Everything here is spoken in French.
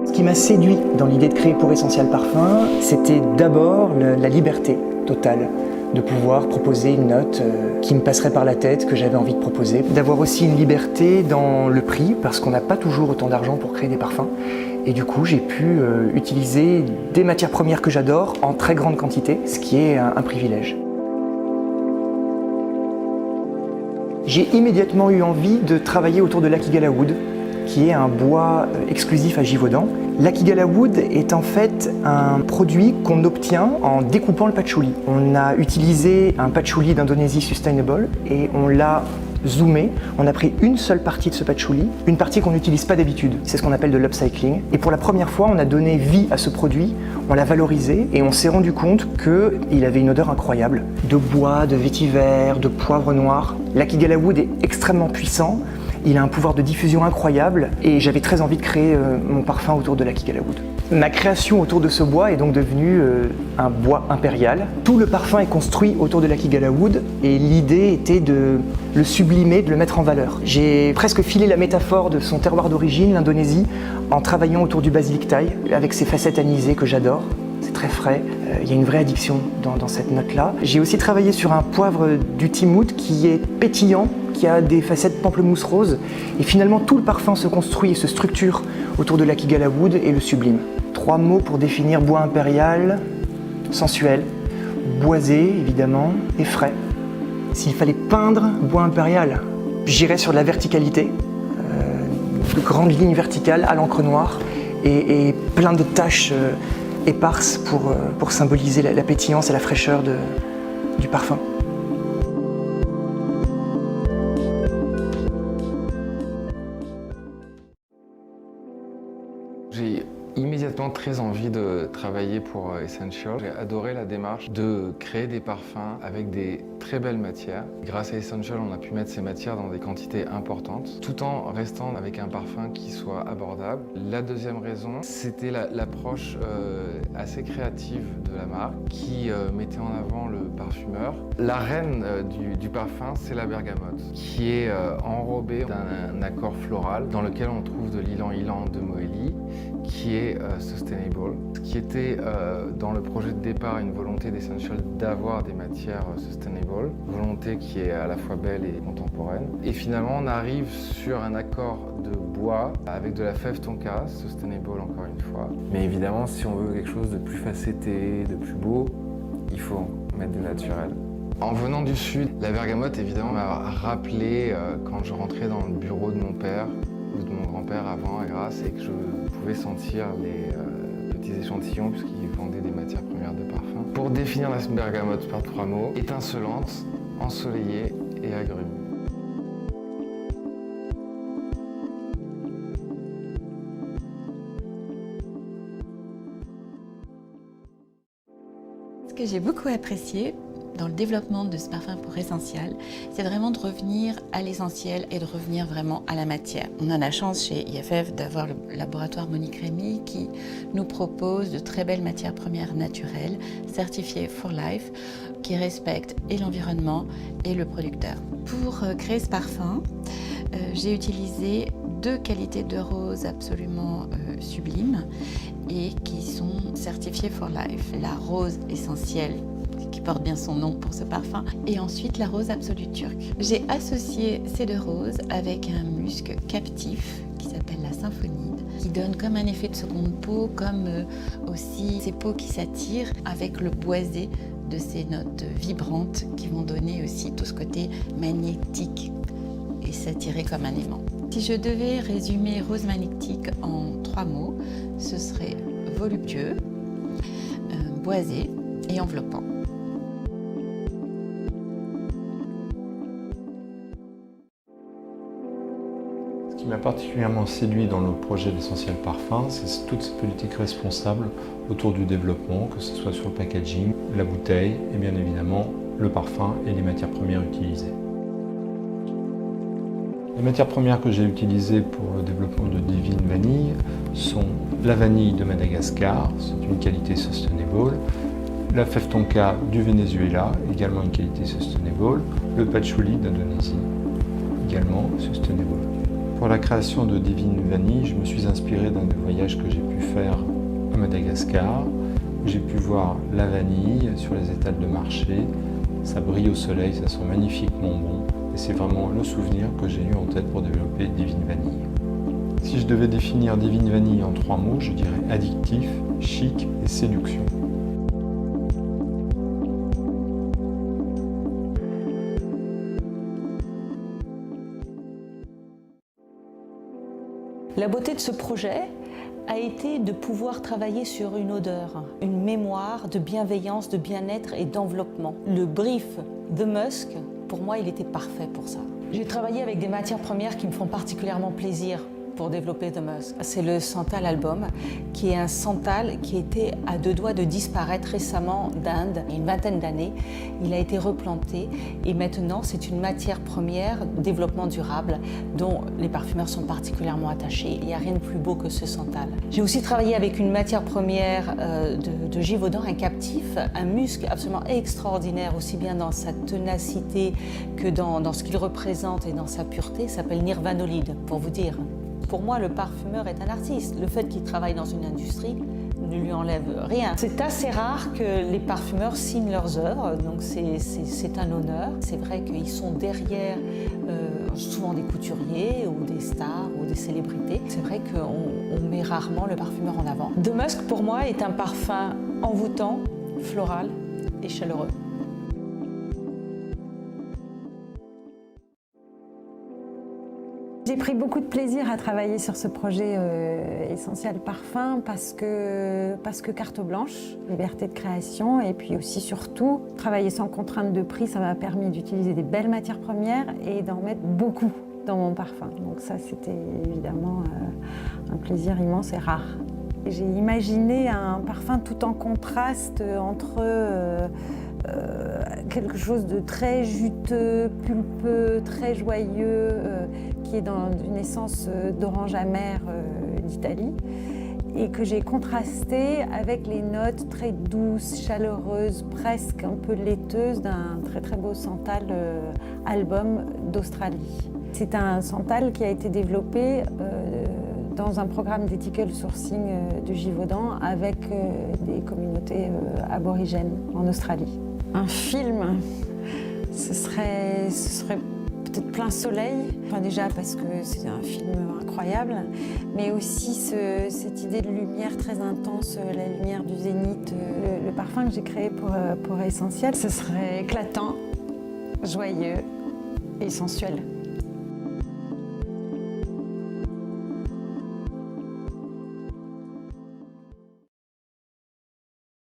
Ce qui m'a séduit dans l'idée de créer pour Essential Parfum, c'était d'abord la liberté totale de pouvoir proposer une note qui me passerait par la tête, que j'avais envie de proposer. D'avoir aussi une liberté dans le prix, parce qu'on n'a pas toujours autant d'argent pour créer des parfums. Et du coup, j'ai pu utiliser des matières premières que j'adore en très grande quantité, ce qui est un privilège. J'ai immédiatement eu envie de travailler autour de l'Akigala Wood, qui est un bois exclusif à Givaudan. L'Akigala Wood est en fait un produit qu'on obtient en découpant le patchouli. On a utilisé un patchouli d'Indonésie Sustainable et on l'a zoomé. On a pris une seule partie de ce patchouli, une partie qu'on n'utilise pas d'habitude. C'est ce qu'on appelle de l'upcycling. Et pour la première fois, on a donné vie à ce produit, on l'a valorisé et on s'est rendu compte qu'il avait une odeur incroyable. De bois, de vétiver, de poivre noir. L'Akigala Wood est extrêmement puissant. Il a un pouvoir de diffusion incroyable et j'avais très envie de créer mon parfum autour de l'Akigala Wood. Ma création autour de ce bois est donc devenue un bois impérial. Tout le parfum est construit autour de l'Akigala Wood et l'idée était de le sublimer, de le mettre en valeur. J'ai presque filé la métaphore de son terroir d'origine, l'Indonésie, en travaillant autour du basilic thaï avec ses facettes anisées que j'adore. C'est très frais, il y a une vraie addiction dans cette note-là. J'ai aussi travaillé sur un poivre du Timout qui est pétillant, qui a des facettes pamplemousse rose. Et finalement, tout le parfum se construit et se structure autour de l'Akigala Wood et le sublime. 3 mots pour définir bois impérial: sensuel, boisé évidemment, et frais. S'il fallait peindre bois impérial, j'irais sur la verticalité, de grandes lignes verticales à l'encre noire et plein de taches éparses pour symboliser la pétillance et la fraîcheur du parfum. J'ai immédiatement très envie de travailler pour Essential. J'ai adoré la démarche de créer des parfums avec des très belles matières. Grâce à Essential, on a pu mettre ces matières dans des quantités importantes, tout en restant avec un parfum qui soit abordable. La deuxième raison, c'était l'approche assez créative de la marque, qui mettait en avant le parfumeur. La reine du parfum, c'est la bergamote, qui est enrobée d'un accord floral dans lequel on trouve de l'ylang-ylang de Moëli, qui est sustainable. Ce qui était dans le projet de départ une volonté d'Essential d'avoir des matières sustainable, volonté qui est à la fois belle et contemporaine. Et finalement, on arrive sur un accord de bois avec de la fève tonka, sustainable encore une fois. Mais évidemment, si on veut quelque chose de plus facetté, de plus beau, il faut mettre du naturel. En venant du sud, la bergamote évidemment m'a rappelé quand je rentrais dans le bureau de mon père ou de mon grand-père avant à Grasse et que je pouvais sentir les petits échantillons puisqu'ils vendaient des matières premières de parfum. Pour définir la bergamote par 3 mots: étincelante, ensoleillée et agrume. Ce que j'ai beaucoup apprécié dans le développement de ce parfum pour Essential, c'est vraiment de revenir à l'essentiel et de revenir vraiment à la matière. On a la chance chez IFF d'avoir le laboratoire Monique Rémy qui nous propose de très belles matières premières naturelles, certifiées for life, qui respectent et l'environnement et le producteur. Pour créer ce parfum, j'ai utilisé 2 qualités de rose absolument sublimes et qui sont certifiées for life. La rose essentielle, qui porte bien son nom pour ce parfum, et ensuite la rose absolue turque. J'ai associé ces 2 roses avec un musc captif qui s'appelle la symphonide, qui donne comme un effet de seconde peau, comme aussi ces peaux qui s'attirent avec le boisé de ces notes vibrantes qui vont donner aussi tout ce côté magnétique et s'attirer comme un aimant. Si je devais résumer Rose Magnétique en 3 mots, ce serait voluptueux, boisé et enveloppant. Ce qui m'a particulièrement séduit dans le projet d'Essential Parfum, c'est toute cette politique responsable autour du développement, que ce soit sur le packaging, la bouteille et bien évidemment le parfum et les matières premières utilisées. Les matières premières que j'ai utilisées pour le développement de Divine Vanille sont la vanille de Madagascar, c'est une qualité sustainable, la fève tonka du Venezuela, également une qualité sustainable, le patchouli d'Indonésie, également sustainable. Pour la création de Divine Vanille, je me suis inspiré d'un des voyages que j'ai pu faire à Madagascar. J'ai pu voir la vanille sur les étals de marché. Ça brille au soleil, ça sent magnifiquement bon. Et c'est vraiment le souvenir que j'ai eu en tête pour développer Divine Vanille. Si je devais définir Divine Vanille en 3 mots, je dirais addictif, chic et séduction. La beauté de ce projet a été de pouvoir travailler sur une odeur, une mémoire de bienveillance, de bien-être et d'enveloppement. Le brief The Musk, pour moi, il était parfait pour ça. J'ai travaillé avec des matières premières qui me font particulièrement plaisir pour développer The Musk. C'est le Santal Album, qui est un santal qui était à 2 doigts de disparaître récemment d'Inde, il y a une vingtaine d'années. Il a été replanté et maintenant c'est une matière première de développement durable dont les parfumeurs sont particulièrement attachés. Il n'y a rien de plus beau que ce santal. J'ai aussi travaillé avec une matière première de Givaudan, un captif, un musc absolument extraordinaire, aussi bien dans sa ténacité que dans ce qu'il représente et dans sa pureté. Il s'appelle Nirvanolide, pour vous dire. Pour moi, le parfumeur est un artiste. Le fait qu'il travaille dans une industrie ne lui enlève rien. C'est assez rare que les parfumeurs signent leurs œuvres, donc c'est un honneur. C'est vrai qu'ils sont derrière souvent des couturiers ou des stars ou des célébrités. C'est vrai qu'on met rarement le parfumeur en avant. The Musk, pour moi, est un parfum envoûtant, floral et chaleureux. J'ai pris beaucoup de plaisir à travailler sur ce projet Essentiel Parfum parce que carte blanche, liberté de création et puis aussi surtout travailler sans contrainte de prix, ça m'a permis d'utiliser des belles matières premières et d'en mettre beaucoup dans mon parfum. Donc ça c'était évidemment un plaisir immense et rare. J'ai imaginé un parfum tout en contraste entre quelque chose de très juteux, pulpeux, très joyeux, qui est dans une essence d'orange amer d'Italie et que j'ai contrasté avec les notes très douces, chaleureuses, presque un peu laiteuses d'un très très beau santal album d'Australie. C'est un santal qui a été développé dans un programme d'ethical sourcing de Givaudan avec des communautés aborigènes en Australie. Un film, ce serait peut-être Plein Soleil, enfin déjà parce que c'est un film incroyable, mais aussi cette idée de lumière très intense, la lumière du zénith. Le parfum que j'ai créé pour Essentiel, ce serait éclatant, joyeux et sensuel.